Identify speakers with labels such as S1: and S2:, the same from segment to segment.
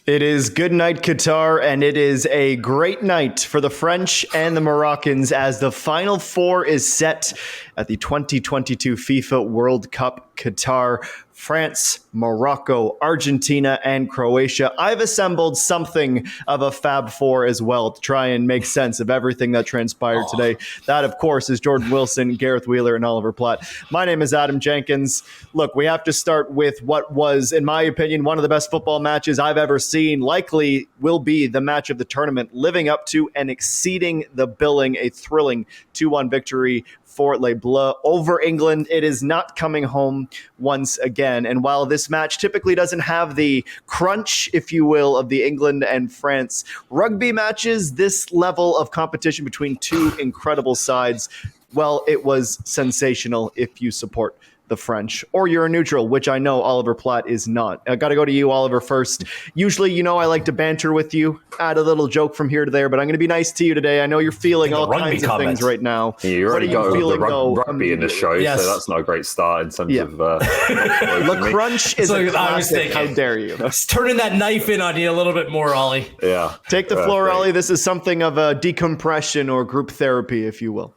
S1: It is good night, Qatar, and it is a great night for the French and the Moroccans as the Final Four is set at the 2022 FIFA World Cup Qatar. France, Morocco, Argentina, and Croatia. I've assembled something of a Fab Four as well to try and make sense of everything that transpired today. That, of course, is Jordan Wilson, Gareth Wheeler, and Oliver Platt. My name is Adam Jenkins. Look, we have to start with what was, in my opinion, one of the best football matches I've ever seen. Likely will be the match of the tournament, living up to and exceeding the billing. A thrilling 2-1 victory for Les Bleus over England. It is not coming home once again. And while this match typically doesn't have the crunch, if you will, of the England and France rugby matches, this level of competition between two incredible sides, well, it was sensational if you support the French, or you're a neutral, which I know Oliver Platt is not. I got to go to you, Oliver, first. Usually, you know, I like to banter with you, add a little joke from here to there, but I'm going to be nice to you today. I know you're feeling all kinds of things right now.
S2: Yeah, you already got the rugby in the show, so that's not a great start in terms of...
S1: The crunch is a classic. How dare you?
S3: It's turning that knife in on you a little bit more, Ollie.
S2: Yeah.
S1: Take the floor, Ollie. This is something of a decompression or group therapy, if you will.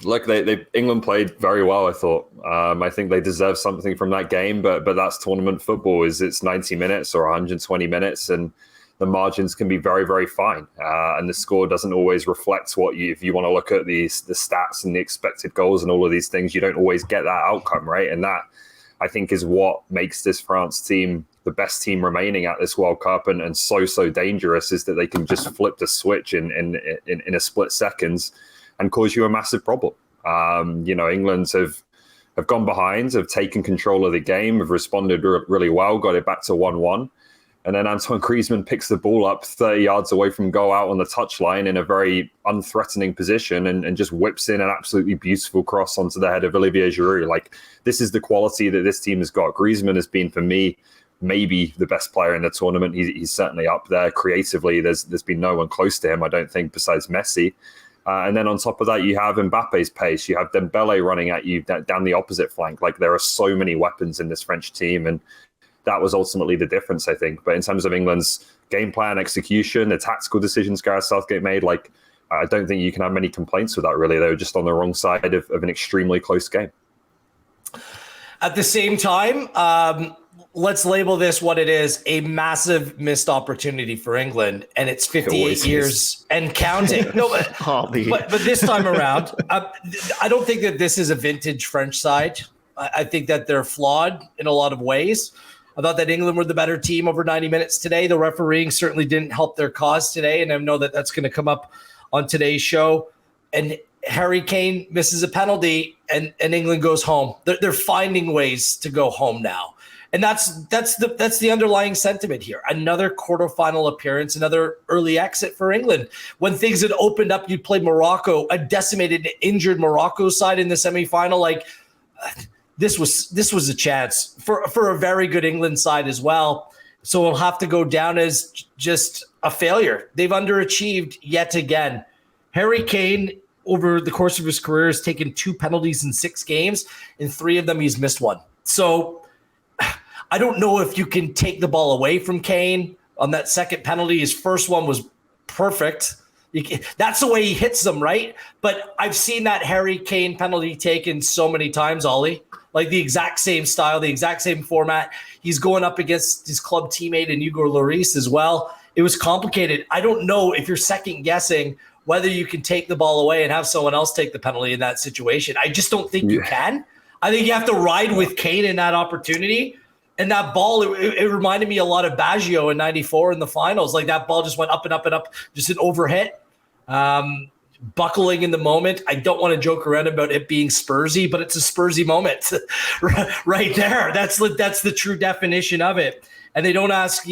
S2: Look, England played very well, I thought. I think they deserve something from that game, but that's tournament football. It's 90 minutes or 120 minutes, and the margins can be very, very fine. And the score doesn't always reflect if you want to look at the stats and the expected goals and all of these things, you don't always get that outcome, right? And that, I think, is what makes this France team the best team remaining at this World Cup and so dangerous, is that they can just flip the switch in a split seconds and cause you a massive problem. England have gone behind, have taken control of the game, have responded really well, got it back to 1-1. And then Antoine Griezmann picks the ball up 30 yards away from goal out on the touchline in a very unthreatening position and just whips in an absolutely beautiful cross onto the head of Olivier Giroud. Like, this is the quality that this team has got. Griezmann has been, for me, maybe the best player in the tournament. He's certainly up there creatively. There's been no one close to him, I don't think, besides Messi. And then on top of that, you have Mbappe's pace. You have Dembele running at you down the opposite flank. Like, there are so many weapons in this French team, and that was ultimately the difference, I think. But in terms of England's game plan, execution, the tactical decisions Gareth Southgate made, I don't think you can have many complaints with that, really. They were just on the wrong side of an extremely close game.
S3: At the same time, let's label this what it is, a massive missed opportunity for England, and it's 58 years and counting. No, but this time around, I don't think that this is a vintage French side. I think that they're flawed in a lot of ways. I thought that England were the better team over 90 minutes today. The refereeing certainly didn't help their cause today, and I know that that's going to come up on today's show. And Harry Kane misses a penalty, and England goes home. They're finding ways to go home now. And that's the underlying sentiment here. Another quarterfinal appearance, another early exit for England. When things had opened up, you'd play Morocco, a decimated, injured Morocco side in the semifinal. This was a chance for a very good England side as well. So we'll have to go down as just a failure. They've underachieved yet again. Harry Kane, over the course of his career, has taken 2 penalties in 6 games. In 3 of them, he's missed 1. So I don't know if you can take the ball away from Kane on that second penalty. His first one was perfect. That's the way he hits them, right? But I've seen that Harry Kane penalty taken so many times, Ollie. Like, the exact same style, the exact same format. He's going up against his club teammate in Hugo Lloris as well. It was complicated. I don't know if you're second guessing whether you can take the ball away and have someone else take the penalty in that situation. I just don't think you can. I think you have to ride with Kane in that opportunity. And that ball, it reminded me a lot of Baggio in 94 in the finals. Like, that ball just went up and up and up, just an overhit. Buckling in the moment. I don't want to joke around about it being Spursy, but it's a Spursy moment right there. That's the true definition of it. And they don't ask,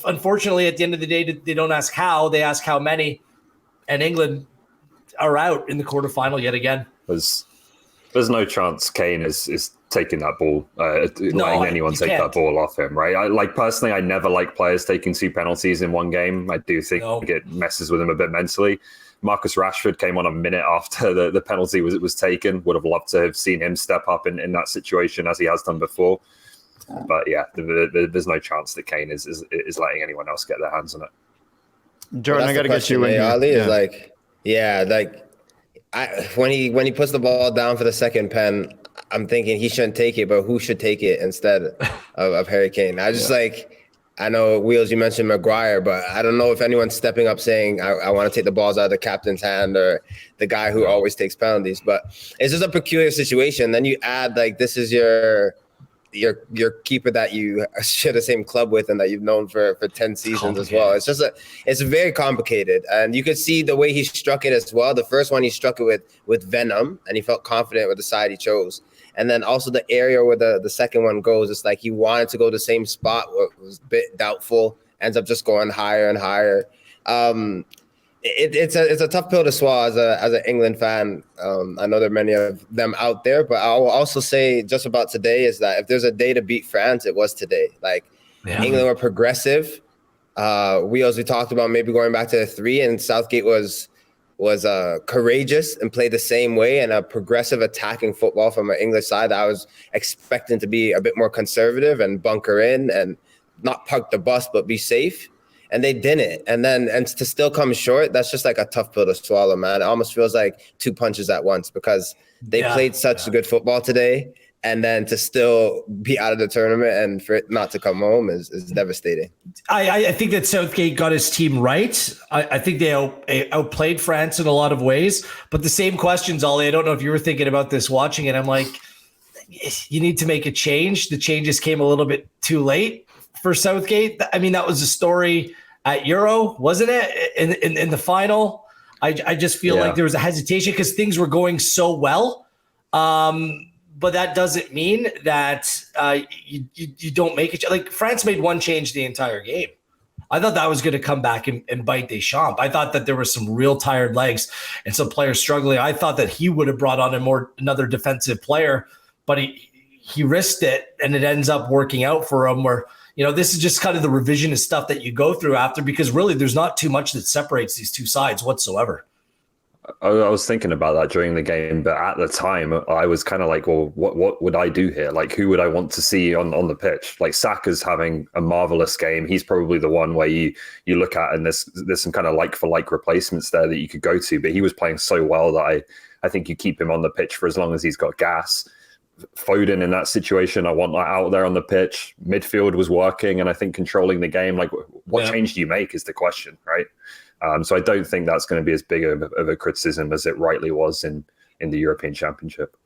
S3: unfortunately, at the end of the day, they don't ask how, they ask how many. And England are out in the quarterfinal yet again.
S2: There's no chance Kane is taking that ball, letting anyone take that ball off him, right? Personally, I never like players taking 2 penalties in one game. I do think it messes with him a bit mentally. Marcus Rashford came on a minute after the penalty was taken. Would have loved to have seen him step up in that situation, as he has done before. But yeah, there's no chance that Kane is letting anyone else get their hands on it.
S1: Jordan, I got to get you in here.
S4: Ali is when he puts the ball down for the second pen, I'm thinking he shouldn't take it, but who should take it instead of Harry Kane? I know, Wheels, you mentioned Maguire, but I don't know if anyone's stepping up saying, I want to take the balls out of the captain's hand, or the guy who always takes penalties. But it's just a peculiar situation. Then you add, this is your keeper that you share the same club with and that you've known for 10 seasons as well. It's very complicated. And you could see the way he struck it as well. The first one, he struck it with venom, and he felt confident with the side he chose. And then also the area where the second one goes, it's like he wanted to go the same spot, where it was a bit doubtful, ends up just going higher and higher. It's a tough pill to swallow as an England fan. I know there are many of them out there, but I will also say just about today is that if there's a day to beat France, it was today. England were progressive. We talked about maybe going back to the 3, and Southgate was courageous and played the same way, and a progressive attacking football from an English side that I was expecting to be a bit more conservative and bunker in and not park the bus, but be safe. And they didn't. And to still come short, that's just a tough pill to swallow, man. It almost feels like 2 punches at once, because they played such good football today. And then to still be out of the tournament and for it not to come home is devastating.
S3: I think that Southgate got his team right. I think they outplayed France in a lot of ways. But the same questions, Ollie, I don't know if you were thinking about this watching it. I'm like, you need to make a change. The changes came a little bit too late for Southgate. I mean, that was a story at Euro, wasn't it? In the final, I just feel like there was a hesitation because things were going so well. But that doesn't mean that you don't make it. Like France made one change the entire game. I thought that was going to come back and bite Deschamps. I thought that there were some real tired legs and some players struggling. I thought that he would have brought on another defensive player, but he risked it, and it ends up working out for him. Where this is just kind of the revisionist stuff that you go through after, because really there's not too much that separates these two sides whatsoever.
S2: I was thinking about that during the game, but at the time I was kind of like, well, what would I do here? Like, who would I want to see on the pitch? Like, Saka's having a marvelous game. He's probably the one where you look at, and there's some kind of like for like replacements there that you could go to, but he was playing so well that I think you keep him on the pitch for as long as he's got gas. Foden in that situation, I want that out there on the pitch. Midfield was working, and I think controlling the game. Like, what change do you make is the question, right? So I don't think that's going to be as big of a criticism as it rightly was in the European Championship.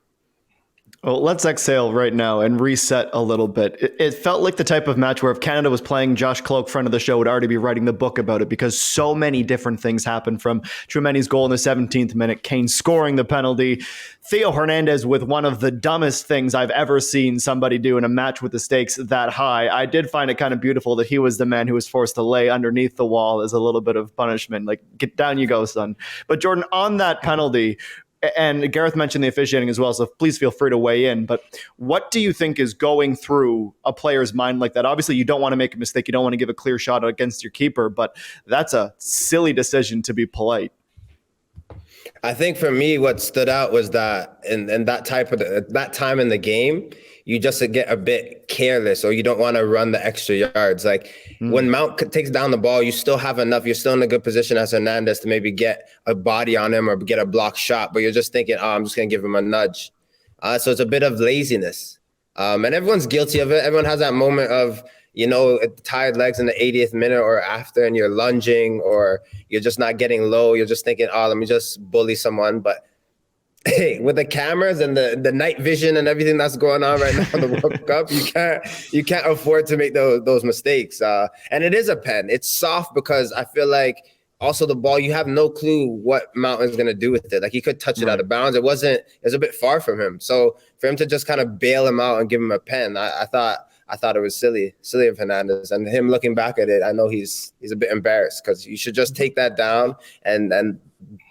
S1: Well, let's exhale right now and reset a little bit. It felt like the type of match where if Canada was playing, Josh Cloak, friend of the show, would already be writing the book about it, because so many different things happened, from Tchouameni's goal in the 17th minute, Kane scoring the penalty, Theo Hernandez with one of the dumbest things I've ever seen somebody do in a match with the stakes that high. I did find it kind of beautiful that he was the man who was forced to lay underneath the wall as a little bit of punishment. Like, get down you go, son. But Jordan, on that penalty, and Gareth mentioned the officiating as well, so please feel free to weigh in. But what do you think is going through a player's mind like that? Obviously, you don't want to make a mistake. You don't want to give a clear shot against your keeper, but that's a silly decision, to be polite.
S4: I think for me, what stood out was that in that time in the game, you just get a bit careless, or you don't want to run the extra yards. Like when Mount takes down the ball, you still have enough. You're still in a good position as Hernandez to maybe get a body on him or get a block shot, but you're just thinking, I'm just going to give him a nudge. So it's a bit of laziness. And everyone's guilty of it. Everyone has that moment of, tired legs in the 80th minute or after, and you're lunging, or you're just not getting low. You're just thinking, let me just bully someone. But hey, with the cameras and the night vision and everything that's going on right now in the World Cup, you can't afford to make those mistakes. And it is a pen. It's soft because I feel like also the ball, you have no clue what Mount is going to do with it. Like, he could touch it out of bounds. It was a bit far from him. So for him to just kind of bail him out and give him a pen, I thought it was silly of Hernandez. And him looking back at it, I know he's a bit embarrassed, because you should just take that down and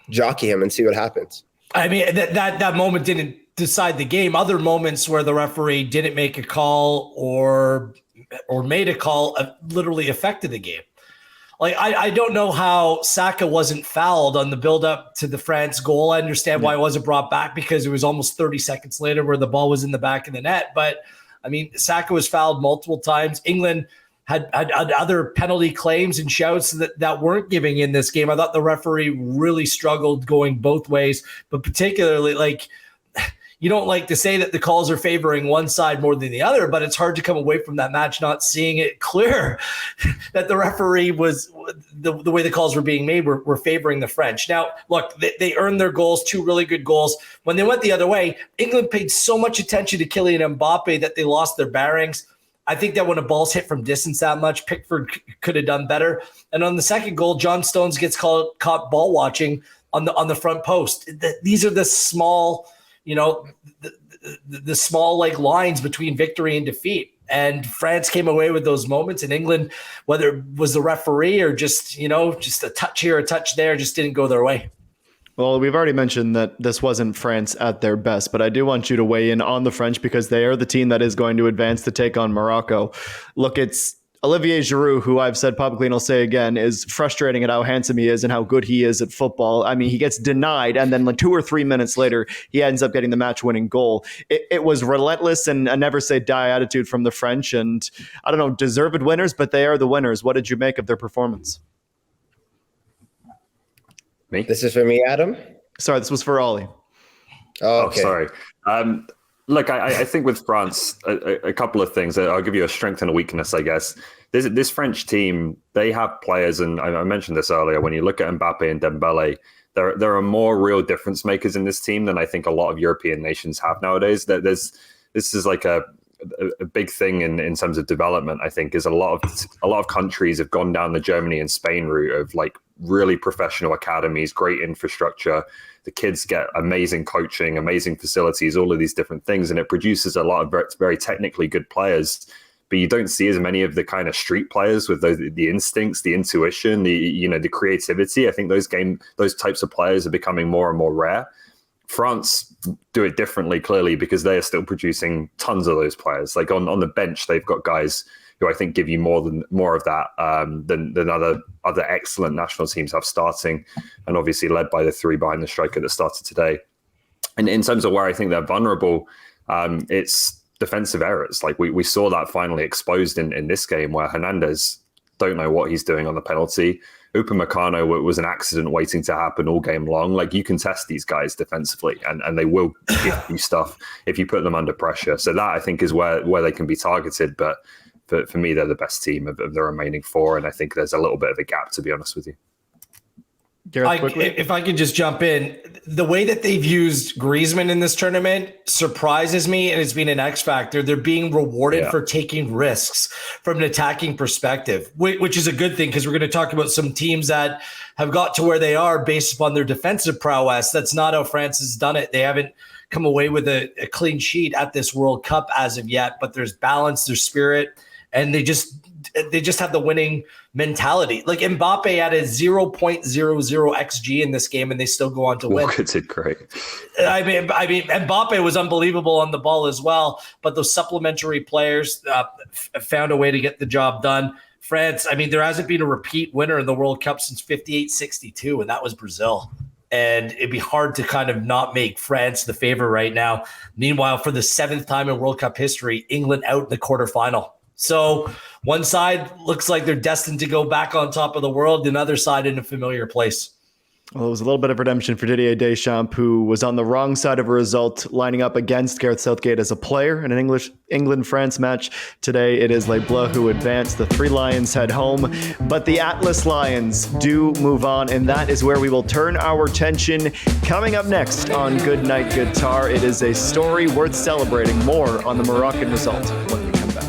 S4: jockey him and see what happens.
S3: I mean, that moment didn't decide the game. Other moments where the referee didn't make a call or made a call literally affected the game. Like, I don't know how Saka wasn't fouled on the build-up to the France goal. I understand why it wasn't brought back, because it was almost 30 seconds later where the ball was in the back of the net. But I mean, Saka was fouled multiple times. England had other penalty claims and shouts that weren't giving in this game. I thought the referee really struggled going both ways, but particularly, like, you don't like to say that the calls are favoring one side more than the other, but it's hard to come away from that match not seeing it clear that the referee was the way the calls were being made were favoring the French. Now, look, they earned their goals, 2 really good goals. When they went the other way, England paid so much attention to Kylian Mbappe that they lost their bearings. I think that when a ball's hit from distance that much, Pickford could have done better. And on the second goal, John Stones gets caught ball watching on the front post. These are the small, the small like lines between victory and defeat. And France came away with those moments, and England, whether it was the referee or just a touch here, a touch there, just didn't go their way.
S1: Well, we've already mentioned that this wasn't France at their best, but I do want you to weigh in on the French because they are the team that is going to advance to take on Morocco. Look, it's Olivier Giroud, who I've said publicly and I'll say again, is frustrating at how handsome he is and how good he is at football. I mean, he gets denied, and then like 2 or 3 minutes later, he ends up getting the match-winning goal. It was relentless and a never-say-die attitude from the French, and I don't know, deserved winners, but they are the winners. What did you make of their performance?
S2: Me?
S4: This is for me, Adam?
S1: Sorry, this was for Ollie.
S4: Oh, okay.
S2: Sorry. Look, I think with France, a couple of things. I'll give you a strength and a weakness, I guess. This French team, they have players, and I mentioned this earlier, when you look at Mbappe and Dembele, there are more real difference makers in this team than I think a lot of European nations have nowadays. This is like a big thing in terms of development, I think, is a lot of countries have gone down the Germany and Spain route of like really professional academies, great infrastructure. The kids get amazing coaching, amazing facilities, all of these different things, and it produces a lot of very, very technically good players. But you don't see as many of the kind of street players with the instincts, the intuition, the creativity. I think those types of players are becoming more and more rare. France do it differently, clearly, because they are still producing tons of those players. Like on the bench, they've got guys who I think give you more of that than other excellent national teams have starting, and obviously led by the 3 behind the striker that started today. And in terms of where I think they're vulnerable, it's defensive errors. Like we saw that finally exposed in this game, where Hernandez don't know what he's doing on the penalty. Upamecano was an accident waiting to happen all game long. Like, you can test these guys defensively, and they will give you stuff if you put them under pressure. So that, I think, is where they can be targeted. But for me, they're the best team of the remaining 4, and I think there's a little bit of a gap, to be honest with you.
S3: If I could just jump in, the way that they've used Griezmann in this tournament surprises me, and it's been an X factor. They're being rewarded for taking risks from an attacking perspective, which is a good thing, because we're going to talk about some teams that have got to where they are based upon their defensive prowess. That's not how France has done it. They haven't come away with a clean sheet at this World Cup as of yet, but there's balance, there's spirit, and they just have the winning mentality. Like, Mbappe had a 0.00 XG in this game, and they still go on to win.
S2: Walker did great.
S3: I mean, Mbappe was unbelievable on the ball as well, but those supplementary players found a way to get the job done. France, I mean, there hasn't been a repeat winner in the World Cup since 58-62, and that was Brazil. And it'd be hard to kind of not make France the favorite right now. Meanwhile, for the 7th time in World Cup history, England out in the quarterfinal. So one side looks like they're destined to go back on top of the world, another side in a familiar place.
S1: Well, it was a little bit of redemption for Didier Deschamps, who was on the wrong side of a result, lining up against Gareth Southgate as a player in an England-France match. Today, it is Les Bleus who advance. The 3 Lions head home, but the Atlas Lions do move on, and that is where we will turn our attention. Coming up next on Good Night Qatar, it is a story worth celebrating. More on the Moroccan result when we come back.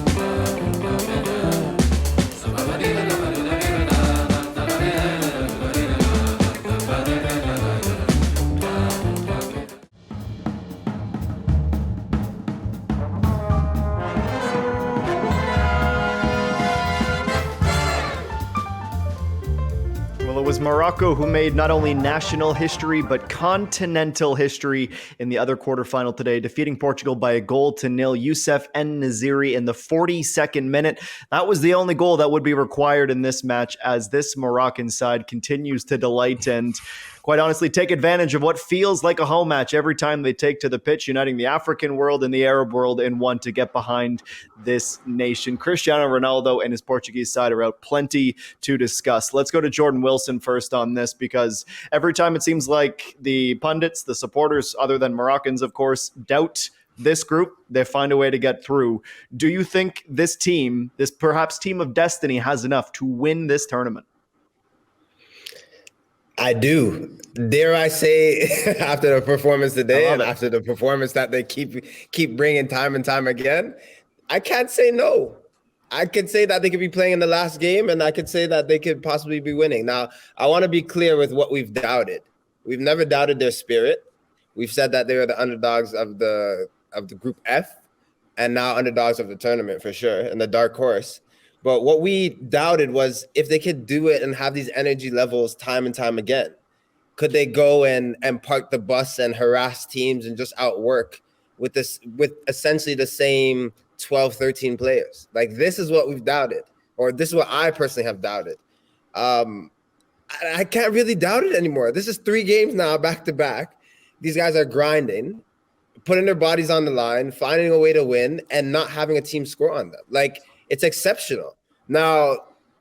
S1: It was Morocco who made not only national history, but continental history in the other quarterfinal today, defeating Portugal by 1-0. Youssef En-Nesyri in the 42nd minute. That was the only goal that would be required in this match, as this Moroccan side continues to delight. And quite honestly take advantage of what feels like a home match every time they take to the pitch, uniting the African world and the Arab world in one to get behind this nation. Cristiano Ronaldo and his Portuguese side are out. Plenty to discuss. Let's go to Jordan Wilson first on this, because every time it seems like the pundits, the supporters, other than Moroccans, of course, doubt this group, they find a way to get through. Do you think this team, this perhaps team of destiny, has enough to win this tournament?
S4: I do. Dare I say, after the performance today and after the performance that they keep bringing time and time again, I can't say no. I could say that they could be playing in the last game, and I could say that they could possibly be winning. Now, I want to be clear with what we've doubted. We've never doubted their spirit. We've said that they were the underdogs of the Group F, and now underdogs of the tournament for sure, and the dark horse. But what we doubted was if they could do it and have these energy levels time and time again. Could they go and park the bus and harass teams and just outwork with essentially the same 12, 13 players? Like, this is what we've doubted, or this is what I personally have doubted. I can't really doubt it anymore. This is 3 games now, back to back. These guys are grinding, putting their bodies on the line, finding a way to win, and not having a team score on them. Like, it's exceptional. Now,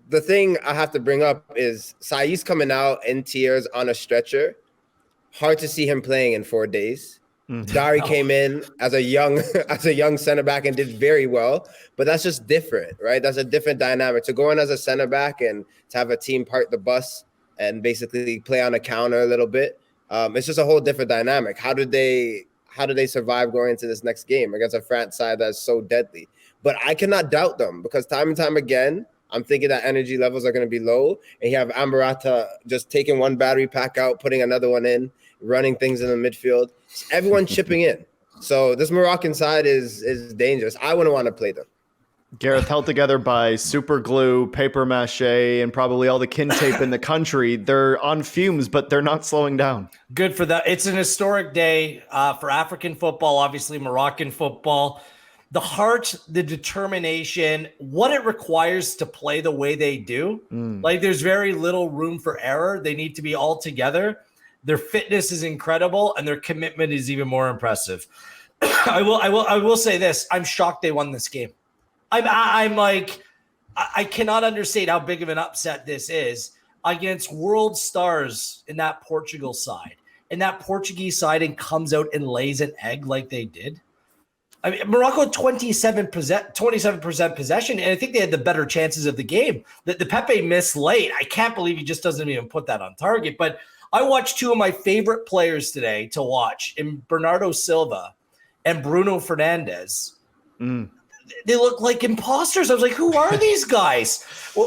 S4: the thing I have to bring up is Sai's coming out in tears on a stretcher. Hard to see him playing in 4 days. Dari came in as a young center back and did very well, but that's just different, right? That's a different dynamic. To go in as a center back and to have a team park the bus and basically play on a counter a little bit, it's just a whole different dynamic. How do they survive going into this next game against a France side that's so deadly? But I cannot doubt them, because time and time again, I'm thinking that energy levels are going to be low, and you have Ambarata just taking one battery pack out, putting another one in, running things in the midfield. Everyone chipping in. So this Moroccan side is dangerous. I wouldn't want to play them.
S1: Gareth, held together by super glue, paper mache, and probably all the kin tape in the country. They're on fumes, but they're not slowing down.
S3: Good for that. It's an historic day for African football, obviously Moroccan football. The heart, the determination, what it requires to play the way they do. Like, there's very little room for error. They need to be all together. Their fitness is incredible, and their commitment is even more impressive. I will say this. I'm shocked they won this game. I'm like, I cannot understate how big of an upset this is against world stars in that Portugal side. And that Portuguese side and comes out and lays an egg like they did. I mean, Morocco 27% possession, and I think they had the better chances of the game. The Pepe missed late. I can't believe he just doesn't even put that on target. But I watched 2 of my favorite players today to watch in Bernardo Silva and Bruno Fernandes. They look like imposters. I was like, who are these guys?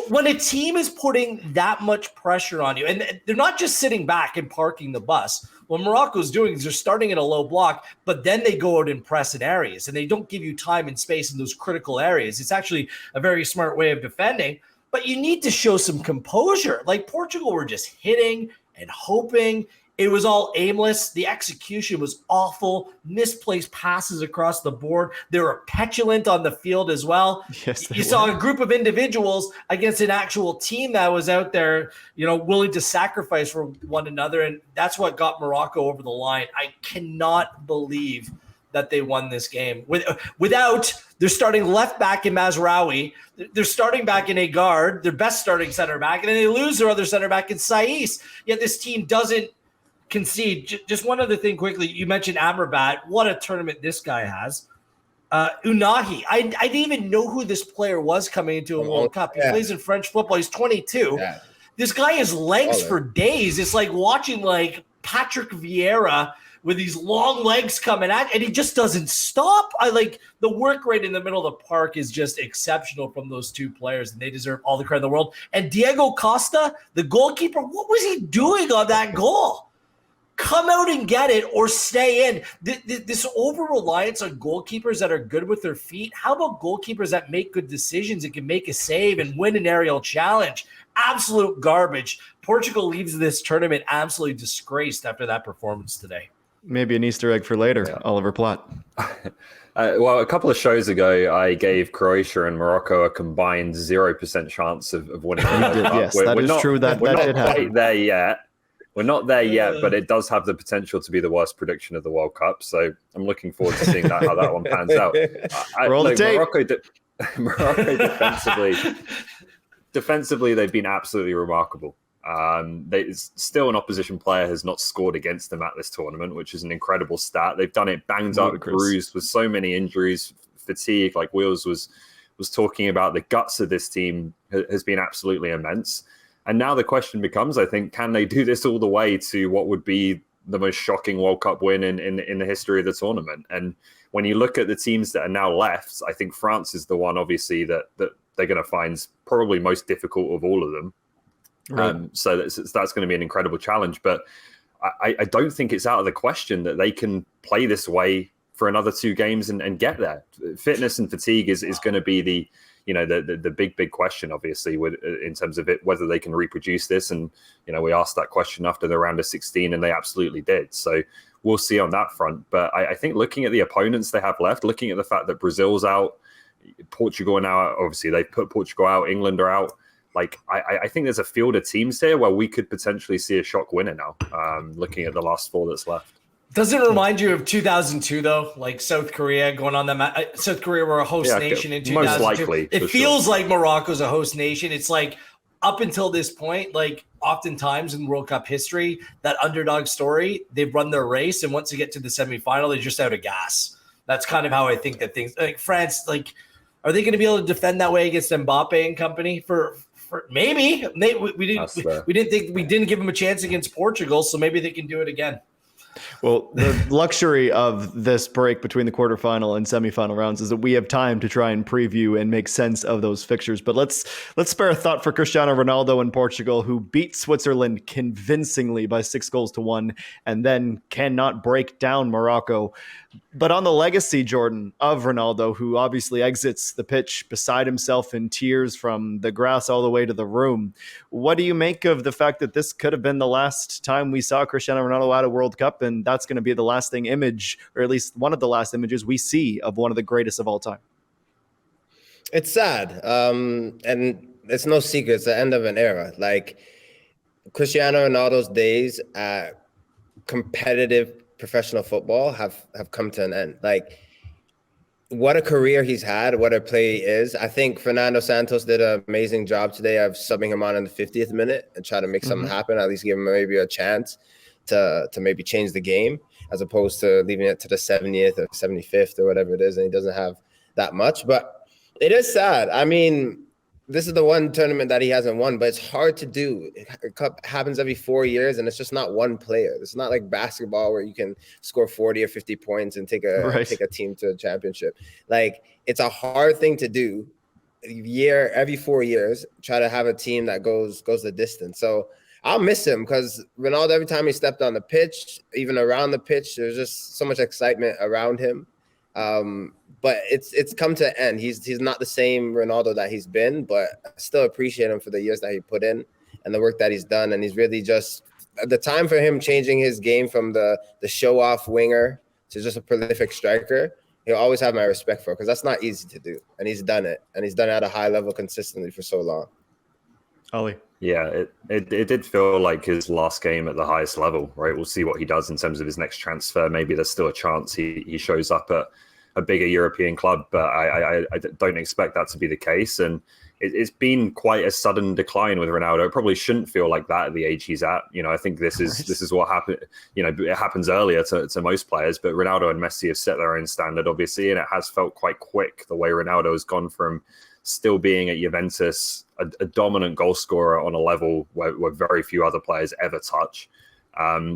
S3: When a team is putting that much pressure on you, and they're not just sitting back and parking the bus. What Morocco's doing is they're starting in a low block, but then they go out and press in areas, and they don't give you time and space in those critical areas. It's actually a very smart way of defending, but you need to show some composure. Like, Portugal were just hitting and hoping. It was all aimless. The execution was awful. Misplaced passes across the board. They were petulant on the field as well.
S1: Yes,
S3: you saw a group of individuals against an actual team that was out there, willing to sacrifice for one another. And that's what got Morocco over the line. I cannot believe that they won this game without their starting left back in Mazraoui. They're starting back in Agard, their best starting center back, and then they lose their other center back in Saiss. Yet this team doesn't concede. Just one other thing quickly. You mentioned Amrabat. What a tournament this guy has. Unahi. I didn't even know who this player was coming into a World Cup. He plays in French football. He's 22. Yeah. This guy has legs for days. It's like watching Patrick Vieira with these long legs coming at, and he just doesn't stop. I like the work rate in the middle of the park is just exceptional from those 2 players, and they deserve all the credit in the world. And Diego Costa, the goalkeeper, what was he doing on that goal? Come out and get it or stay in. This over-reliance on goalkeepers that are good with their feet. How about goalkeepers that make good decisions and can make a save and win an aerial challenge? Absolute garbage. Portugal leaves this tournament absolutely disgraced after that performance today.
S1: Maybe an Easter egg for later, Oliver Platt.
S2: Well, a couple of shows ago, I gave Croatia and Morocco a combined 0% chance of winning.
S1: Yes, that is true. That
S2: we're
S1: did
S2: not quite
S1: happen.
S2: there yet. We're not there yet, but it does have the potential to be the worst prediction of the World Cup. So I'm looking forward to seeing how that one pans out.
S1: Roll the tape.
S2: Morocco defensively, they've been absolutely remarkable. Still an opposition player has not scored against them at this tournament, which is an incredible stat. They've done it banged up, bruised with so many injuries, fatigue. Like Wheels was talking about, the guts of this team has been absolutely immense. And now the question becomes, I think, can they do this all the way to what would be the most shocking World Cup win in the history of the tournament? And when you look at the teams that are now left, I think France is the one, obviously, that they're going to find probably most difficult of all of them. Right. So that's going to be an incredible challenge. But I don't think it's out of the question that they can play this way for another 2 games and get there. Fitness and fatigue is going to be the big question, obviously, in terms of it, whether they can reproduce this. And, we asked that question after the round of 16 and they absolutely did. So we'll see on that front. But I think looking at the opponents they have left, looking at the fact that Brazil's out, Portugal now, obviously they've put Portugal out, England are out. Like, I think there's a field of teams here where we could potentially see a shock winner now, looking at the last 4 that's left.
S3: Does it remind you of 2002, though? Like South Korea going on the South Korea were a host nation in 2002.
S2: Most likely.
S3: It feels like Morocco's a host nation. It's like up until this point, like oftentimes in World Cup history, that underdog story, they've run their race. And once you get to the semifinal, they're just out of gas. That's kind of how I think that things like France, like, are they going to be able to defend that way against Mbappe and company for maybe we didn't give them a chance against Portugal, so maybe they can do it again.
S1: Well, the luxury of this break between the quarterfinal and semifinal rounds is that we have time to try and preview and make sense of those fixtures. But let's spare a thought for Cristiano Ronaldo in Portugal, who beat Switzerland convincingly by 6-1 and then cannot break down Morocco. But on the legacy, Jordan, of Ronaldo, who obviously exits the pitch beside himself in tears from the grass all the way to the room, what do you make of the fact that this could have been the last time we saw Cristiano Ronaldo at a World Cup, and that's going to be the lasting image, or at least one of the last images we see of one of the greatest of all time?
S4: It's sad. And it's no secret. It's the end of an era. Like, Cristiano Ronaldo's days at competitive professional football have come to an end. Like, what a career he's had, what a play he is. I think Fernando Santos did an amazing job today of subbing him on in the 50th minute and try to make something happen, at least give him maybe a chance to maybe change the game, as opposed to leaving it to the 70th or 75th or whatever it is, and he doesn't have that much. But it is sad. I mean, this is the one tournament that he hasn't won, but it's hard to do. A cup happens every 4 years, and it's just not one player. It's not like basketball where you can score 40 or 50 points and take a team to a championship. Like, it's a hard thing to do. Every 4 years, try to have a team that goes the distance. So I'll miss him, because Ronaldo, every time he stepped on the pitch, even around the pitch, there's just so much excitement around him. But it's come to an end. He's not the same Ronaldo that he's been, but I still appreciate him for the years that he put in and the work that he's done. And he's really just, the time for him changing his game from the show-off winger to just a prolific striker, he'll always have my respect for, because that's not easy to do. And he's done it. And he's done it at a high level consistently for so long.
S1: Ollie.
S2: Yeah, it did feel like his last game at the highest level, right? We'll see what he does in terms of his next transfer. Maybe there's still a chance he shows up at a bigger European club, but I don't expect that to be the case. And it's been quite a sudden decline with Ronaldo. It probably shouldn't feel like that at the age he's at. I think this is what happened. It happens earlier to most players, but Ronaldo and Messi have set their own standard, obviously, and it has felt quite quick the way Ronaldo has gone from still being at Juventus, a dominant goal scorer on a level where very few other players ever touch,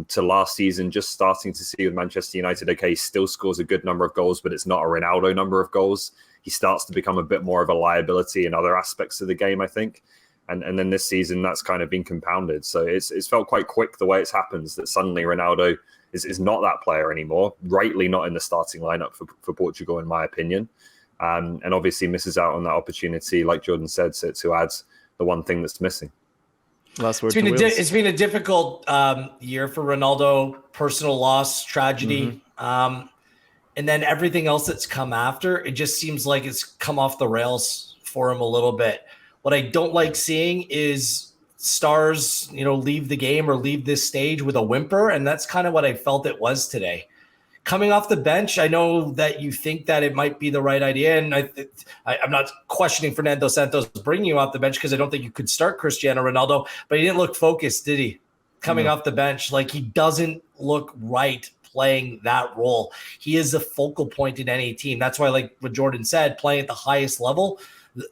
S2: to last season just starting to see with Manchester United, okay, he still scores a good number of goals, but it's not a Ronaldo number of goals. He starts to become a bit more of a liability in other aspects of the game, I think. And then this season, that's kind of been compounded. So it's felt quite quick the way it's happened, that suddenly Ronaldo is not that player anymore, rightly not in the starting lineup for Portugal, in my opinion. And obviously misses out on that opportunity, like Jordan said, to add the one thing that's missing.
S1: Last word.
S3: It's been a difficult year for Ronaldo, personal loss, tragedy. And then everything else that's come after, it just seems like it's come off the rails for him a little bit. What I don't like seeing is stars, leave the game or leave this stage with a whimper. And that's kind of what I felt it was today. Coming off the bench, I know that you think that it might be the right idea. And I'm not questioning Fernando Santos bringing you off the bench because I don't think you could start Cristiano Ronaldo, but he didn't look focused, did he? Coming off the bench, like he doesn't look right playing that role. He is the focal point in any team. That's why, like what Jordan said, playing at the highest level,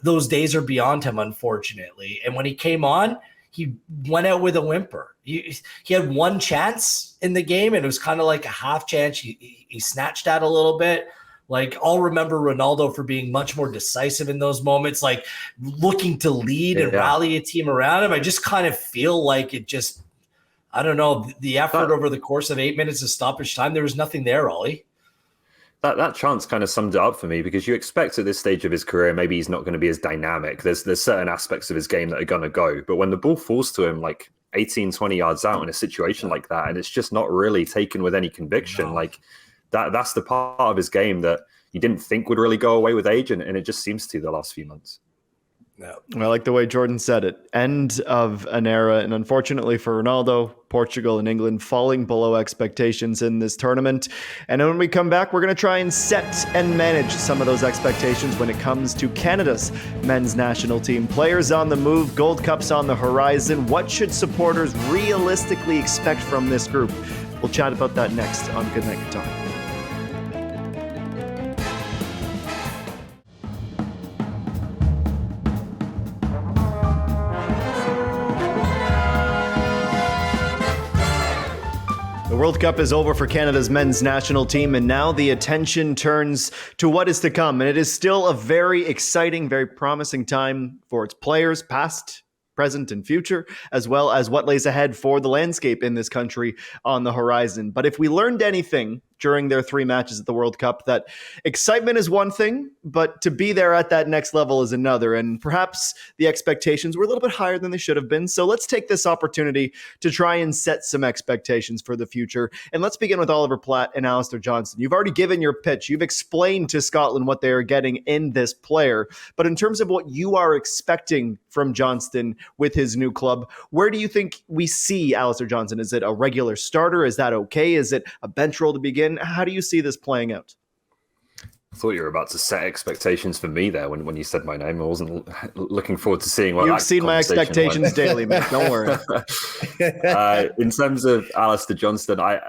S3: those days are beyond him, unfortunately. And when he came on, he went out with a whimper. He had one chance in the game, and it was kind of like a half chance. He snatched at a little bit. Like, I'll remember Ronaldo for being much more decisive in those moments, like looking to lead and rally a team around him. I just kind of feel like it just, I don't know, the effort over the course of 8 minutes of stoppage time, there was nothing there, Ollie.
S2: That chance kind of summed it up for me, because you expect at this stage of his career, maybe he's not going to be as dynamic. There's certain aspects of his game that are going to go. But when the ball falls to him like 18, 20 yards out in a situation like that, and it's just not really taken with any conviction, like that's the part of his game that you didn't think would really go away with age, and it just seems to the last few months.
S1: Yeah. I like the way Jordan said it. End of an era. And unfortunately for Ronaldo, Portugal and England falling below expectations in this tournament. And when we come back, we're going to try and set and manage some of those expectations when it comes to Canada's men's national team. Players on the move, Gold Cups on the horizon. What should supporters realistically expect from this group? We'll chat about that next on Good Night Qatar. The World Cup is over for Canada's men's national team, and now the attention turns to what is to come. And it is still a very exciting, very promising time for its players, past, present, and future, as well as what lays ahead for the landscape in this country on the horizon. But if we learned anything during their 3 matches at the World Cup, that excitement is one thing, but to be there at that next level is another. And perhaps the expectations were a little bit higher than they should have been. So let's take this opportunity to try and set some expectations for the future. And let's begin with Oliver Platt and Alistair Johnston. You've already given your pitch. You've explained to Scotland what they are getting in this player. But in terms of what you are expecting from Johnston with his new club, where do you think we see Alistair Johnston? Is it a regular starter? Is that okay? Is it a bench role to begin? How do you see this playing out?
S2: I thought you were about to set expectations for me there when you said my name. I wasn't looking forward to seeing what
S1: you've seen my expectations daily, man. Don't worry.
S2: In terms of Alistair Johnston, I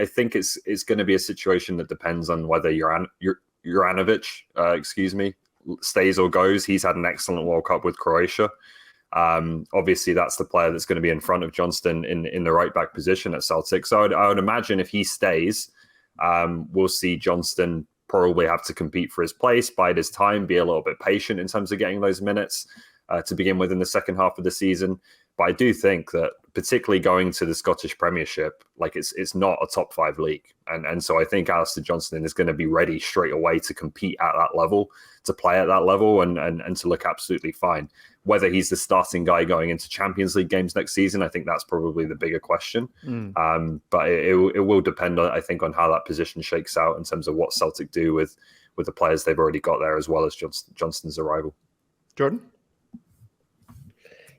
S2: think it's going to be a situation that depends on whether Juranovic, stays or goes. He's had an excellent World Cup with Croatia. Obviously, that's the player that's going to be in front of Johnston in the right back position at Celtic. So I would imagine if he stays, we'll see Johnston probably have to compete for his place, bide his time, be a little bit patient in terms of getting those minutes to begin with in the second half of the season. But I do think that particularly going to the Scottish Premiership, like it's not a top 5 league. And so I think Alistair Johnston is going to be ready straight away to compete at that level, to play at that level and to look absolutely fine. Whether he's the starting guy going into Champions League games next season, I think that's probably the bigger question. But it will depend, I think, on how that position shakes out in terms of what Celtic do with the players they've already got there, as well as Johnston's arrival.
S1: Jordan?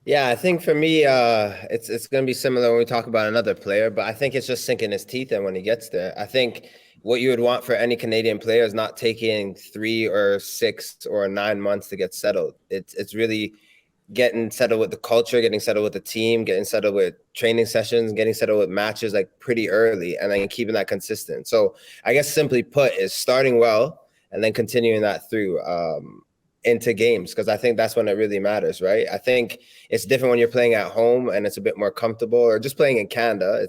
S4: Yeah, I think for me, it's going to be similar when we talk about another player, but I think it's just sinking his teeth in when he gets there. I think what you would want for any Canadian player is not taking 3 or 6 or 9 months to get settled. It's really getting settled with the culture, getting settled with the team, getting settled with training sessions, getting settled with matches like pretty early, and then keeping that consistent. So I guess simply put is starting well and then continuing that through into games, because I think that's when it really matters, right? I think it's different when you're playing at home and it's a bit more comfortable, or just playing in Canada.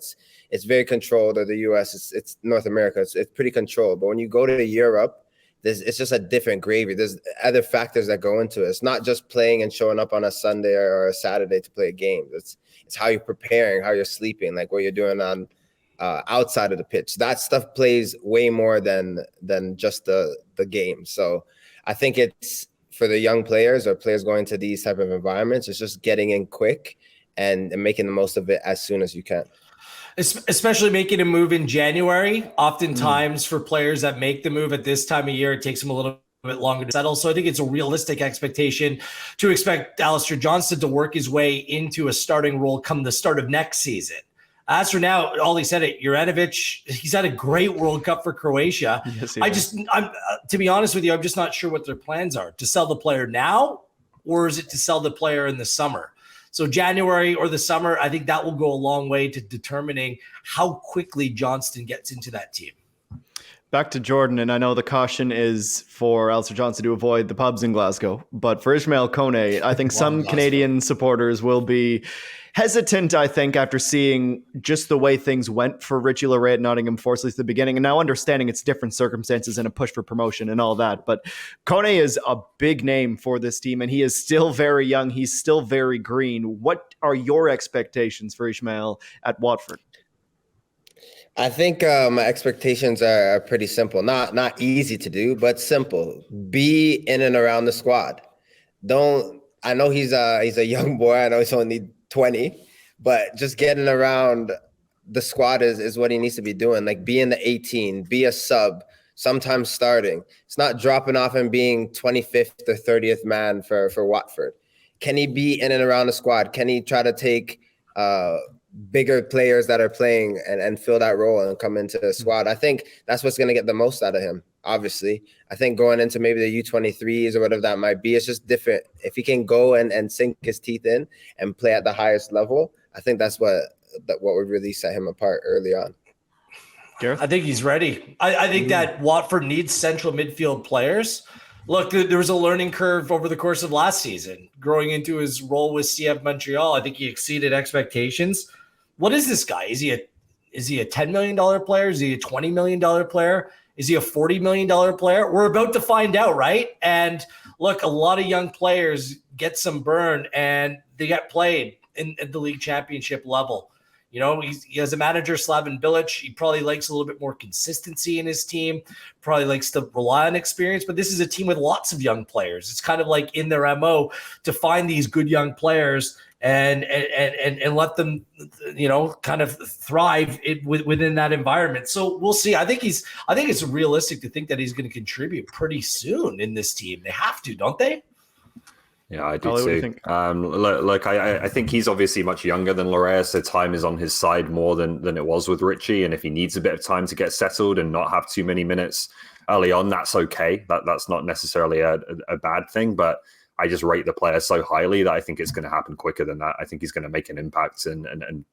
S4: It's very controlled, or the US, it's North America. It's pretty controlled. But when you go to Europe, it's just a different gravy. There's other factors that go into it. It's not just playing and showing up on a Sunday or a Saturday to play a game. It's how you're preparing, how you're sleeping, like what you're doing on outside of the pitch. That stuff plays way more than just the game. So I think it's for the young players or players going to these type of environments, it's just getting in quick and making the most of it as soon as you can.
S3: Especially making a move in January. Oftentimes for players that make the move at this time of year, it takes them a little bit longer to settle. So I think it's a realistic expectation to expect Alistair Johnston to work his way into a starting role come the start of next season. As for now, Ollie said it, Juranovic, he's had a great World Cup for Croatia.
S1: Yes,
S3: I'm to be honest with you, I'm just not sure what their plans are. To sell the player now, or is it to sell the player in the summer? So January or the summer, I think that will go a long way to determining how quickly Johnston gets into that team.
S1: Back to Jordan, and I know the caution is for Alistair Johnston to avoid the pubs in Glasgow, but for Ismail Koné, I think some Canadian supporters will be hesitant, I think, after seeing just the way things went for Richie Laryea at Nottingham Forest at the beginning, and now understanding it's different circumstances and a push for promotion and all that. But Koné is a big name for this team, and he is still very young. He's still very green. What are your expectations for Ismail at Watford?
S4: I think my expectations are pretty simple. Not easy to do, but simple. Be in and around the squad. I know he's a young boy. I know he's only 20, but just getting around the squad is what he needs to be doing. Like, be in the 18, be a sub, sometimes starting. It's not dropping off and being 25th or 30th man for Watford. Can he be in and around the squad? Can he try to take bigger players that are playing and fill that role and come into the squad? I think that's what's going to get the most out of him, obviously. I think going into maybe the U23s or whatever that might be, it's just different. If he can go and sink his teeth in and play at the highest level, I think that's what would really set him apart early on.
S1: Gareth?
S3: I think he's ready. I think that Watford needs central midfield players. Look, there was a learning curve over the course of last season. Growing into his role with CF Montreal, I think he exceeded expectations. What is this guy? Is he a $10 million player? Is he a $20 million player? Is he a $40 million player? We're about to find out, right? And look, a lot of young players get some burn and they get played at the league championship level. You know, he has a manager, Slaven Bilic. He probably likes a little bit more consistency in his team, probably likes to rely on experience, but this is a team with lots of young players. It's kind of like in their MO to find these good young players and let them, you know, kind of thrive within that environment. So we'll see. I think it's realistic to think that he's going to contribute pretty soon in this team. They have to, don't they?
S2: Yeah, I do
S1: Ollie,
S2: too. Look, I think he's obviously much younger than Laryea, so time is on his side more than it was with Richie. And if he needs a bit of time to get settled and not have too many minutes early on, that's okay. That's not necessarily a bad thing, but I just rate the player so highly that I think it's going to happen quicker than that. I think he's going to make an impact and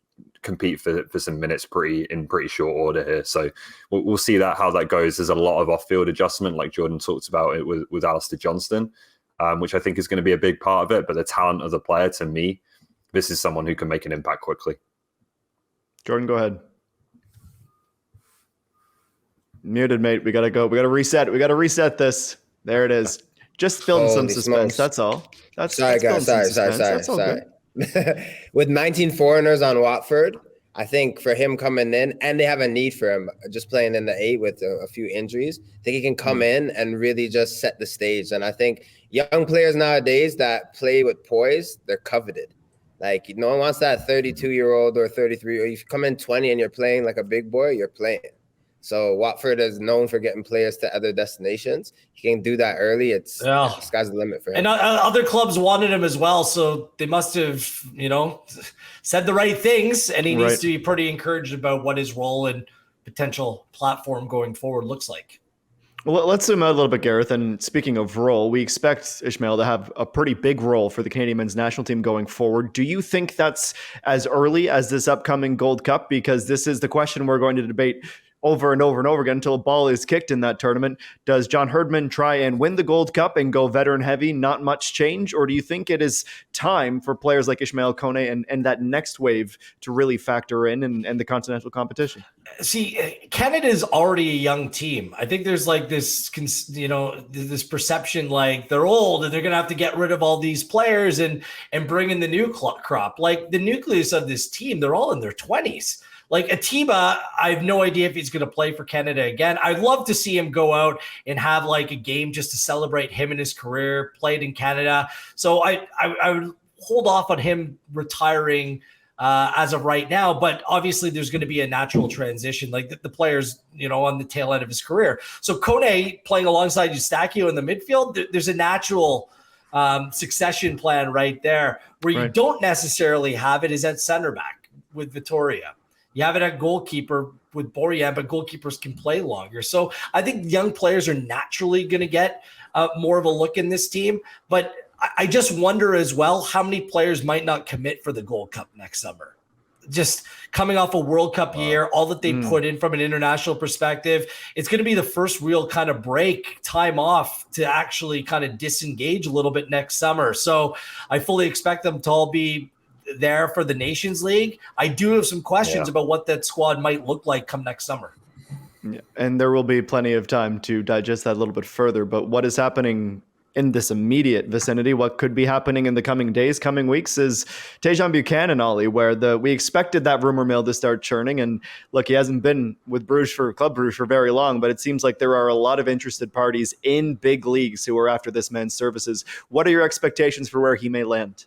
S2: compete for some minutes in pretty short order here. So we'll see how that goes. There's a lot of off-field adjustment, like Jordan talked about it with Alistair Johnston, which I think is going to be a big part of it. But the talent of the player, to me, this is someone who can make an impact quickly.
S1: Jordan, go ahead. Muted, mate. We got to go. We got to reset. We got to reset this. There it is. Just building some suspense. Smokes. That's all.
S4: Sorry, guys. Sorry. With 19 foreigners on Watford, I think for him coming in, and they have a need for him, just playing in the 8 with a few injuries, I think he can come in and really just set the stage. And I think young players nowadays that play with poise, they're coveted. Like, no one wants that 32-year-old or 33. Or if you come in 20 and you're playing like a big boy, you're playing. So Watford is known for getting players to other destinations. He can do that early. The sky's the limit for him.
S3: And other clubs wanted him as well, so they must have, you know, said the right things. And he needs to be pretty encouraged about what his role and potential platform going forward looks like.
S1: Well, let's zoom out a little bit, Gareth. And speaking of role, we expect Ismail to have a pretty big role for the Canadian men's national team going forward. Do you think that's as early as this upcoming Gold Cup? Because this is the question we're going to debate over and over and over again until a ball is kicked in that tournament. Does John Herdman try and win the Gold Cup and go veteran heavy, not much change? Or do you think it is time for players like Ismail Koné and that next wave to really factor in and the continental competition?
S3: See, Canada is already a young team. I think there's like this, you know, this perception like they're old and they're going to have to get rid of all these players and bring in the new crop. Like the nucleus of this team, they're all in their 20s. Like Atiba, I have no idea if he's going to play for Canada again. I'd love to see him go out and have like a game just to celebrate him and his career, played in Canada. So I would hold off on him retiring as of right now, but obviously there's going to be a natural transition, like the players, on the tail end of his career. So Koné playing alongside Eustachio in the midfield, there's a natural succession plan right there. Where you don't necessarily have it is at center back with Vitoria. You have it at goalkeeper with Borjan, but goalkeepers can play longer. So I think young players are naturally going to get more of a look in this team, but I just wonder as well how many players might not commit for the Gold Cup next summer. Just coming off a World Cup year, all that they put in from an international perspective, it's going to be the first real kind of break, time off to actually kind of disengage a little bit next summer. So I fully expect them to all be there for the Nations League. I do have some questions about what that squad might look like come next summer.
S1: Yeah, and there will be plenty of time to digest that a little bit further, but what is happening in this immediate vicinity, what could be happening in the coming days, coming weeks, is Tajon Buchanan, Ollie, where we expected that rumor mill to start churning. And look, he hasn't been with Club Bruges for very long, but it seems like there are a lot of interested parties in big leagues who are after this man's services. What are your expectations for where he may land?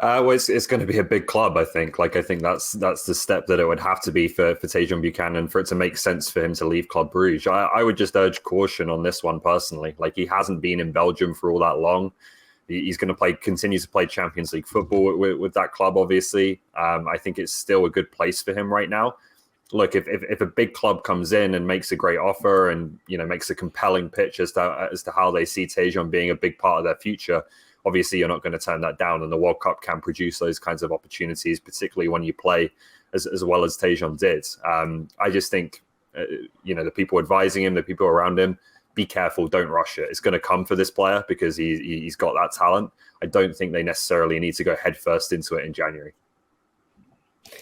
S2: Well, it's going to be a big club, I think. I think that's the step that it would have to be for Tajon Buchanan for it to make sense for him to leave Club Bruges. I would just urge caution on this one personally. He hasn't been in Belgium for all that long. He's going to continue to play Champions League football with that club, obviously. I think it's still a good place for him right now. Look, if a big club comes in and makes a great offer and makes a compelling pitch as to how they see Tajon being a big part of their future, obviously, you're not going to turn that down, and the World Cup can produce those kinds of opportunities, particularly when you play as well as Tajon did. I just think, the people advising him, the people around him, be careful, don't rush it. It's going to come for this player because he's got that talent. I don't think they necessarily need to go headfirst into it in January.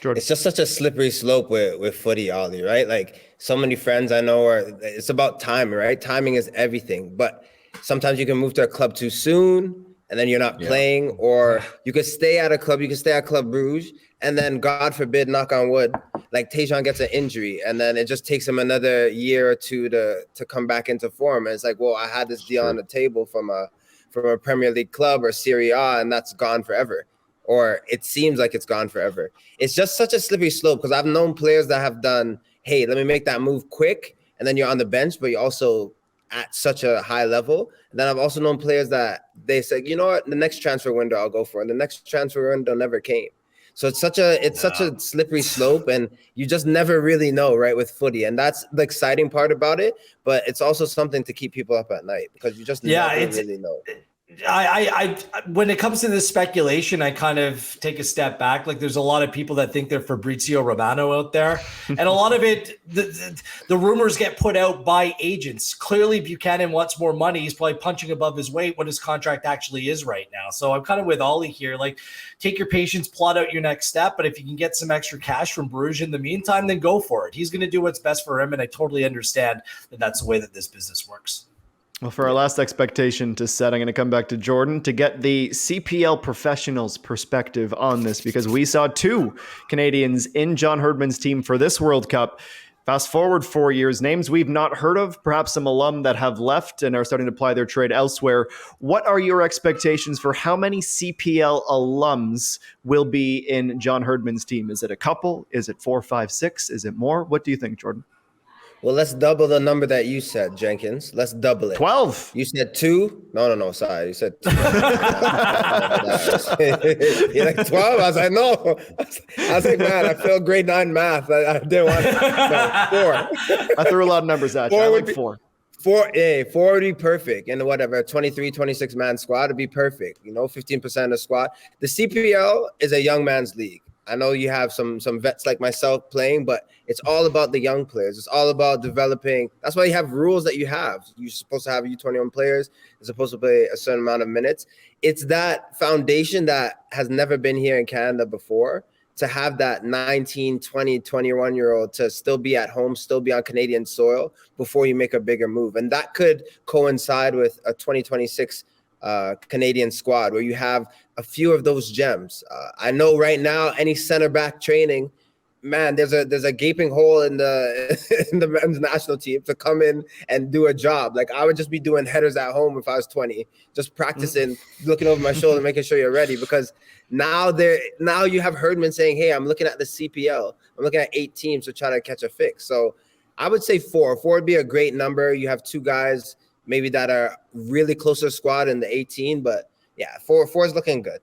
S4: Jordan. It's just such a slippery slope with footy, Ollie, right? So many friends I know it's about timing, right? Timing is everything, but sometimes you can move to a club too soon, and then you're not playing, or you could stay at a club, you could stay at Club Bruges, and then God forbid, knock on wood, Tajon gets an injury, and then it just takes him another year or two to come back into form. And it's I had this deal on the table from a Premier League club or Serie A, and that's gone forever. Or it seems like it's gone forever. It's just such a slippery slope, because I've known players that have done, hey, let me make that move quick, and then you're on the bench, but you're also at such a high level. And then I've also known players that they said, you know what, the next transfer window I'll go for, and the next transfer window never came. So it's such a slippery slope, and you just never really know, right, with footy. And that's the exciting part about it, but it's also something to keep people up at night, because you just never really know.
S3: I when it comes to this speculation, I kind of take a step back. There's a lot of people that think they're Fabrizio Romano out there, and a lot of it, the rumors get put out by agents. Clearly, Buchanan wants more money. He's probably punching above his weight what his contract actually is right now. So I'm kind of with Ollie here. Take your patience, plot out your next step. But if you can get some extra cash from Bruges in the meantime, then go for it. He's going to do what's best for him, and I totally understand that that's the way that this business works.
S1: Well, for our last expectation to set, I'm going to come back to Jordan to get the CPL professionals' perspective on this, because we saw two Canadians in John Herdman's team for this World Cup. Fast forward 4 years, names we've not heard of, perhaps some alum that have left and are starting to ply their trade elsewhere. What are your expectations for how many CPL alums will be in John Herdman's team? Is it a couple? Is it 4, 5, 6? Is it more? What do you think, Jordan?
S4: Well, let's double the number that you said, Jenkins. Let's double it.
S1: 12.
S4: You said 2? No. Sorry. You said 2. You're like 12? I was like, no. I was like, man, I failed grade 9 math. I didn't want to. No, 4.
S1: I threw a lot of numbers at you. I like 4.
S4: 4 would be perfect. And whatever, 23, 26 man squad would be perfect. 15% of the squad. The CPL is a young man's league. I know you have some vets like myself playing, but it's all about the young players. It's all about developing. That's why you have rules that you have. You're supposed to have U21 players. They're supposed to play a certain amount of minutes. It's that foundation that has never been here in Canada before, to have that 19, 20, 21-year-old to still be at home, still be on Canadian soil before you make a bigger move. And that could coincide with a 2026 Canadian squad where you have a few of those gems. I know right now any center back training man, there's a gaping hole in the in the men's national team to come in and do a job. Like I would just be doing headers at home if I was 20, just practicing, looking over my shoulder, making sure you're ready. Because now you have Herdman saying, "Hey, I'm looking at the CPL. I'm looking at 8 teams to try to catch a fix." So I would say 4. 4 would be a great number. You have 2 guys maybe that are really close to the squad in the 18, but yeah, 4 is looking good.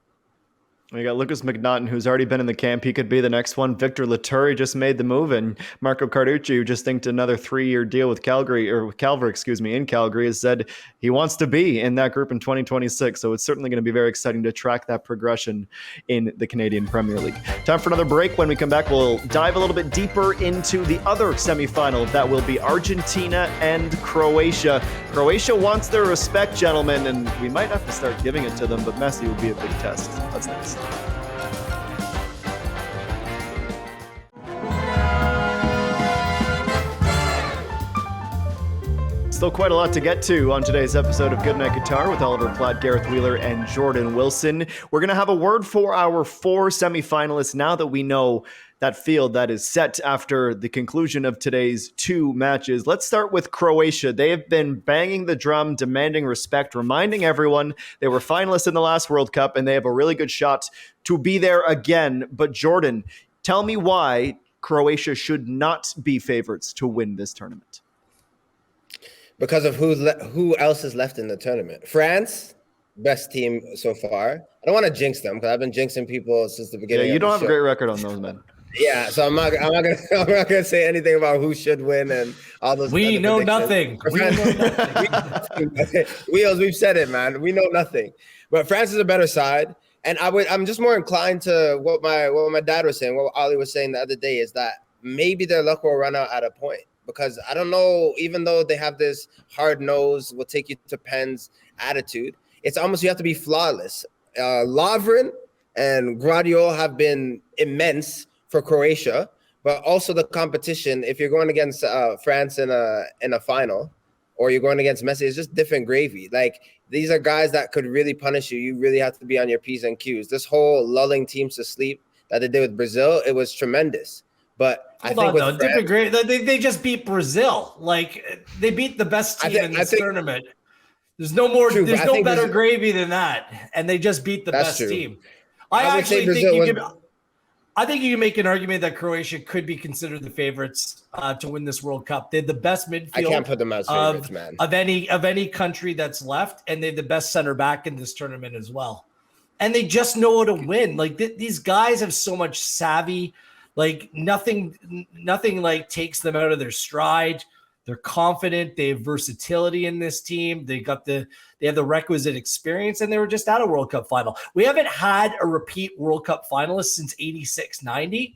S1: We got Lucas McNaughton, who's already been in the camp. He could be the next one. Victor Laturi just made the move, and Marco Carducci, who just inked another 3-year deal with Calvary, in Calgary, has said he wants to be in that group in 2026. So it's certainly going to be very exciting to track that progression in the Canadian Premier League. Time for another break. When we come back, we'll dive a little bit deeper into the other semifinal. That will be Argentina and Croatia. Croatia wants their respect, gentlemen, and we might have to start giving it to them, but Messi will be a big test. That's next. Still quite a lot to get to on today's episode of Good Night Qatar with Oliver Platt, Gareth Wheeler, and Jordan Wilson. We're going to have a word for our 4 semifinalists now that we know that field that is set after the conclusion of today's 2 matches. Let's start with Croatia. They have been banging the drum, demanding respect, reminding everyone they were finalists in the last World Cup, and they have a really good shot to be there again. But Jordan, tell me why Croatia should not be favorites to win this tournament.
S4: Because of who else is left in the tournament. France, best team so far. I don't want to jinx them because I've been jinxing people since the beginning.
S1: Yeah, you don't have
S4: show.
S1: a great record on those, men.
S4: Yeah, so I'm not gonna say anything about who should win and all those.
S3: We know nothing.
S4: Wheels, we've said it, man. We know nothing. But France is a better side, and I'm just more inclined to what my dad was saying, what Ollie was saying the other day, is that maybe their luck will run out at a point. Because I don't know, even though they have this hard nose, will take you to pens attitude, it's almost you have to be flawless. Lovren and Guardiola have been immense for Croatia, but also the competition. If you're going against France in a final, or you're going against Messi, it's just different gravy. Like these are guys that could really punish you. You really have to be on your P's and Q's. This whole lulling teams to sleep that they did with Brazil, it was tremendous. But
S3: different grade. They just beat Brazil. Like they beat the best team in this tournament. There's no more. True, there's no better gravy than that, and they just beat the best team. I think you can make an argument that Croatia could be considered the favorites to win this World Cup. They have the best midfield.
S4: I can't put them as favorites, man.
S3: Of any country that's left, and they have the best center back in this tournament as well. And they just know how to win. Like these guys have so much savvy. Like nothing like takes them out of their stride. They're confident. They have versatility in this team. They have the requisite experience, and they were just at a World Cup final. We haven't had a repeat World Cup finalist since 86-90,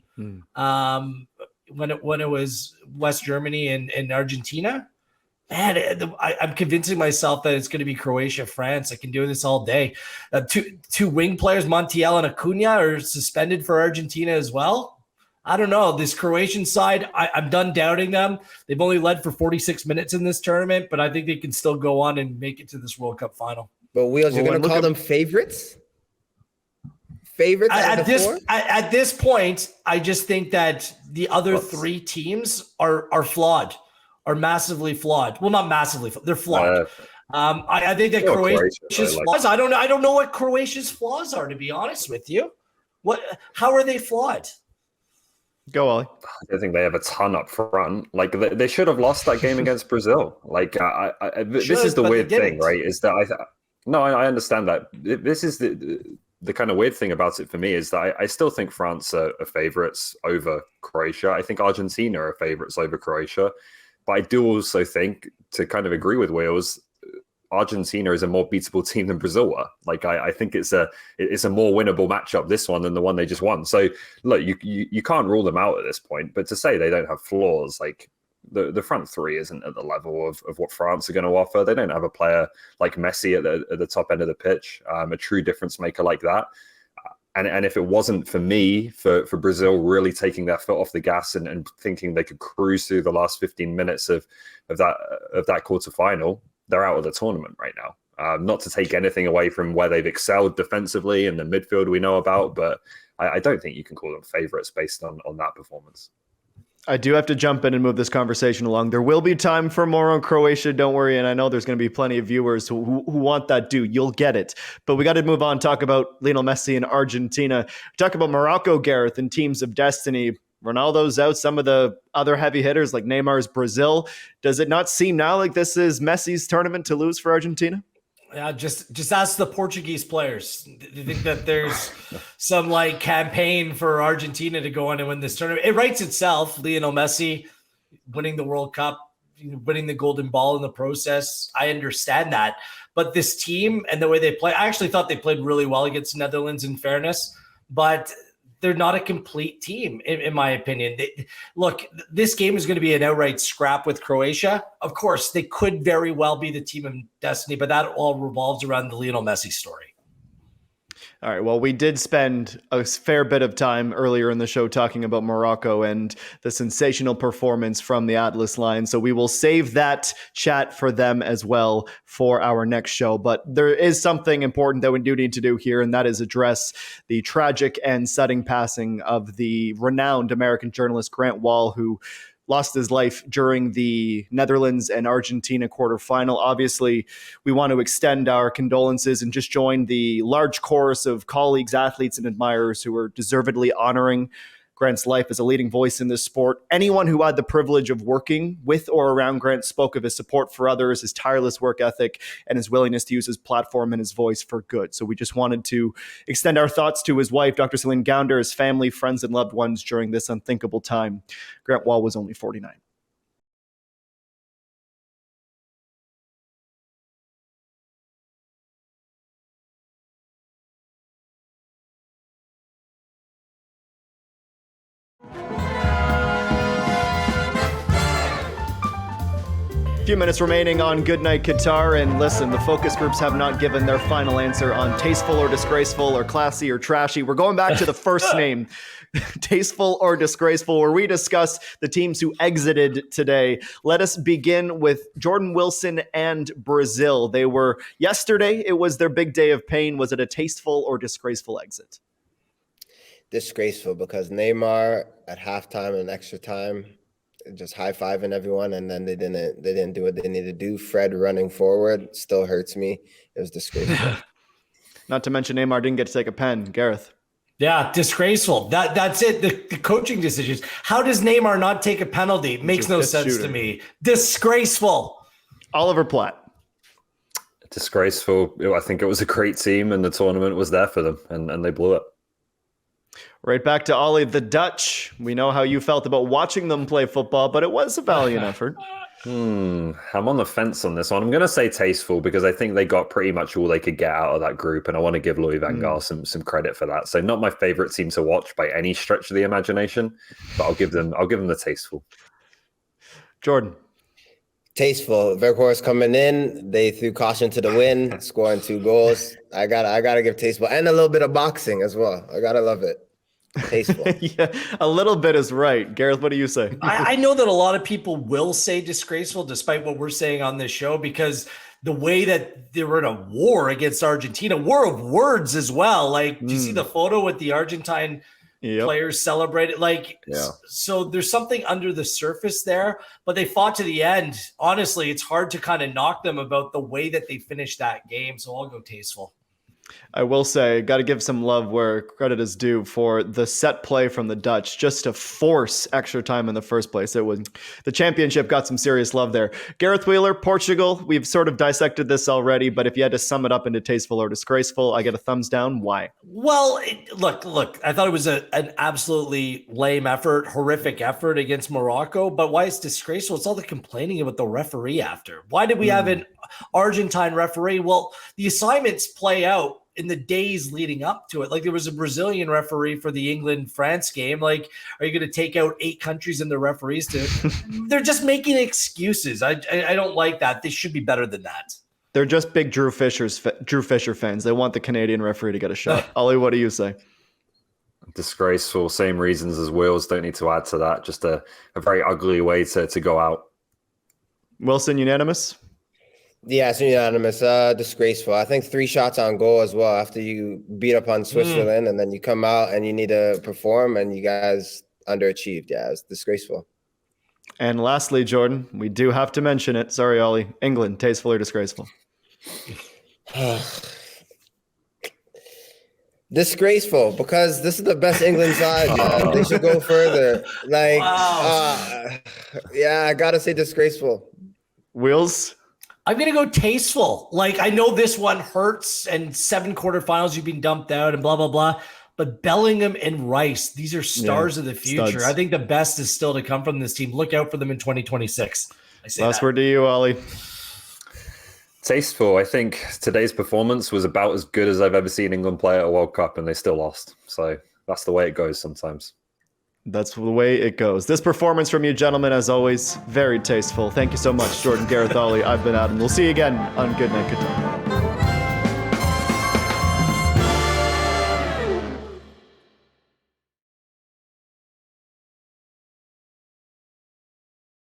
S3: when it was West Germany and Argentina. Man, I'm convincing myself that it's going to be Croatia, France. I can do this all day. Two wing players, Montiel and Acuna, are suspended for Argentina as well. I don't know. This Croatian side, I'm done doubting them. They've only led for 46 minutes in this tournament, but I think they can still go on and make it to this World Cup final.
S4: But Wheels, you're going to call them favorites? Favorites at
S3: this point, I just think that the other 3 teams are flawed, are massively flawed. Well, not massively. They're flawed. I think that Croatia's flaws. I don't know what Croatia's flaws are, to be honest with you. How are they flawed?
S1: Go, Ollie.
S2: I think they have a ton up front. Like they should have lost that game against Brazil. Like this is the weird thing, right? Is that I understand that. This is the kind of weird thing about it for me is that I still think France are favorites over Croatia. I think Argentina are favorites over Croatia, but I do also think, to kind of agree with Wheels, Argentina is a more beatable team than Brazil were. Like I think it's a more winnable matchup, this one, than the one they just won. So look, you can't rule them out at this point. But to say they don't have flaws, like the front 3 isn't at the level of what France are going to offer. They don't have a player like Messi at the top end of the pitch, a true difference maker like that. And if it wasn't for Brazil really taking their foot off the gas and thinking they could cruise through the last 15 minutes of that quarterfinal, they're out of the tournament right now. Not to take anything away from where they've excelled defensively in the midfield we know about, but I don't think you can call them favourites based on that performance.
S1: I do have to jump in and move this conversation along. There will be time for more on Croatia, don't worry. And I know there's going to be plenty of viewers who want that due. You'll get it. But we got to move on, talk about Lionel Messi and Argentina. Talk about Morocco, Gareth, and teams of destiny. Ronaldo's out. Some of the other heavy hitters like Neymar's Brazil. Does it not seem now like this is Messi's tournament to lose for Argentina?
S3: Yeah, just ask the Portuguese players. Do you think that there's some like campaign for Argentina to go on and win this tournament? It writes itself. Lionel Messi winning the World Cup, winning the Golden Ball in the process. I understand that. But this team and the way they play, I actually thought they played really well against the Netherlands, in fairness. But they're not a complete team, in my opinion. Look, this game is going to be an outright scrap with Croatia. Of course, they could very well be the team of destiny, but that all revolves around the Lionel Messi story.
S1: All right. Well, we did spend a fair bit of time earlier in the show talking about Morocco and the sensational performance from the Atlas line. So we will save that chat for them as well for our next show. But there is something important that we do need to do here, and that is address the tragic and sudden passing of the renowned American journalist Grant Wahl, who lost his life during the Netherlands and Argentina quarterfinal. Obviously, we want to extend our condolences and just join the large chorus of colleagues, athletes, and admirers who are deservedly honoring Grant's life as a leading voice in this sport. Anyone who had the privilege of working with or around Grant spoke of his support for others, his tireless work ethic, and his willingness to use his platform and his voice for good. So we just wanted to extend our thoughts to his wife, Dr. Celine Gounder, his family, friends, and loved ones during this unthinkable time. Grant Wahl was only 49. Few minutes remaining on Goodnight Qatar, and listen, the focus groups have not given their final answer on tasteful or disgraceful or classy or trashy. We're going back to the first name, tasteful or disgraceful, where we discuss the teams who exited today. Let us begin with Jordan Wilson and Brazil. They were yesterday. It was their big day of pain. Was it a tasteful or disgraceful exit?
S4: Disgraceful, because Neymar at halftime and extra time, just high-fiving everyone, and then they didn't do what they needed to do. Fred running forward still hurts me. It was disgraceful.
S1: Not to mention Neymar didn't get to take a pen. Gareth.
S3: Yeah, disgraceful. That's it. The coaching decisions. How does Neymar not take a penalty? Makes no sense to me. Disgraceful.
S1: Oliver Platt.
S2: Disgraceful. I think it was a great team, and the tournament was there for them, and they blew it.
S1: Right back to Ollie, the Dutch. We know how you felt about watching them play football, but it was a valiant effort.
S2: I'm on the fence on this one. I'm going to say tasteful because I think they got pretty much all they could get out of that group, and I want to give Louis van Gaal some credit for that. So not my favorite team to watch by any stretch of the imagination, but I'll give them the tasteful.
S1: Jordan.
S4: Tasteful. Verkoor's coming in. They threw caution to the wind, scoring 2 goals. I gotta give tasteful, and a little bit of boxing as well. I gotta love it. Tasteful.
S1: Yeah, a little bit is right. Gareth, what do you say?
S3: I know that a lot of people will say disgraceful, despite what we're saying on this show, because the way that they were in a war against Argentina, war of words as well. Like, do you see the photo with the Argentine players celebrated? So there's something under the surface there, but they fought to the end. Honestly, it's hard to kind of knock them about the way that they finished that game. So I'll go tasteful.
S1: I will say, got to give some love where credit is due for the set play from the Dutch, just to force extra time in the first place. It was the championship got some serious love there. Gareth Wheeler, Portugal. We've sort of dissected this already, but if you had to sum it up into tasteful or disgraceful, I get a thumbs down. Why?
S3: Well, look. I thought it was an absolutely lame effort, horrific effort against Morocco. But why it's disgraceful? It's all the complaining about the referee after. Why did we have an Argentine referee? Well, the assignments play out in the days leading up to it. Like, there was a Brazilian referee for the England-France game. Like, are you going to take out 8 countries and the referees they're just making excuses. I don't like that. They should be better than that.
S1: They're just big Drew Fisher fans. They want the Canadian referee to get a shot. Ollie, what do you say?
S2: Disgraceful. Same reasons as Wills. Don't need to add to that. Just a very ugly way to go out.
S1: Wilson, unanimous?
S4: Yeah, it's unanimous. Disgraceful. I think 3 shots on goal as well after you beat up on Switzerland and then you come out and you need to perform and you guys underachieved. Yeah, it's disgraceful.
S1: And lastly, Jordan, we do have to mention it. Sorry, Ollie. England, tasteful or disgraceful?
S4: Disgraceful, because this is the best England side. Man. They should go further. Like, yeah, I gotta say disgraceful.
S1: Wheels?
S3: I'm going to go tasteful. Like, I know this one hurts and 7 quarterfinals you've been dumped out and blah, blah, blah. But Bellingham and Rice, these are stars of the future.
S1: Studs.
S3: I think the best is still to come from this team. Look out for them in 2026.
S1: Last word to you, Ollie.
S2: Tasteful. I think today's performance was about as good as I've ever seen England play at a World Cup, and they still lost. So that's the way it goes sometimes.
S1: That's the way it goes. This performance from you, gentlemen, as always, very tasteful. Thank you so much, Jordan, Gareth, Ollie. I've been Adam. We'll see you again on Good Night Qatar.